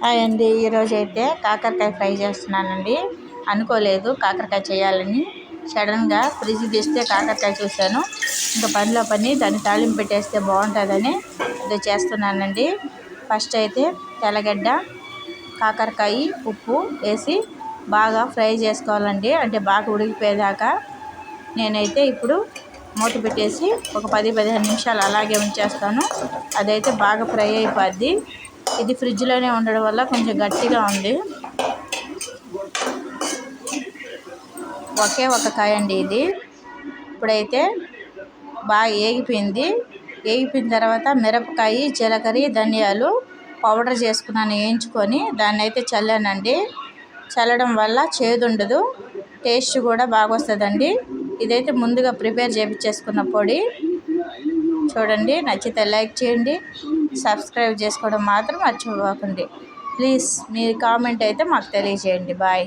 Hi అండి. ఈరోజు అయితే కాకరకాయ ఫ్రై చేస్తున్నానండి. అనుకోలేదు కాకరకాయ చేయాలని. సడన్గా ఫ్రిడ్జ్ తీస్తే కాకరకాయ చూశాను. ఇంకా పనిలో పని దాన్ని తాళింపు పెట్టేస్తే బాగుంటుందని ఇది చేస్తున్నానండి. ఫస్ట్ అయితే తెల్లగడ్డ, కాకరకాయ, ఉప్పు వేసి బాగా ఫ్రై చేసుకోవాలండి. అంటే బాగా ఉడికిపోయేదాకా. నేనైతే ఇప్పుడు మూత పెట్టేసి ఒక 10-15 నిమిషాలు అలాగే ఉంచేస్తాను. అదైతే బాగా ఫ్రై అయిపోద్ది. ఇది ఫ్రిడ్జ్లోనే ఉండడం వల్ల కొంచెం గట్టిగా ఉంది. ఒకే ఒక కాయ అండి ఇది. ఇప్పుడైతే బాగా ఏగిపోయింది. ఏగిపోయిన తర్వాత మిరపకాయ, జీలకర్ర, ధనియాలు పౌడర్ చేసుకున్నాను వేయించుకొని. దాన్ని అయితే చల్లానండి. చల్లడం వల్ల చేదు ఉండదు, టేస్ట్ కూడా బాగా వస్తుందండి. ఇదైతే ముందుగా ప్రిపేర్ చేయించేసుకున్న పొడి. చూడండి, నచ్చితే లైక్ చేయండి, సబ్స్క్రైబ్ చేసుకోవడం మాత్రం మర్చిపోకండి ప్లీజ్. మీ కామెంట్ అయితే మాకు తెలియజేయండి. బాయ్.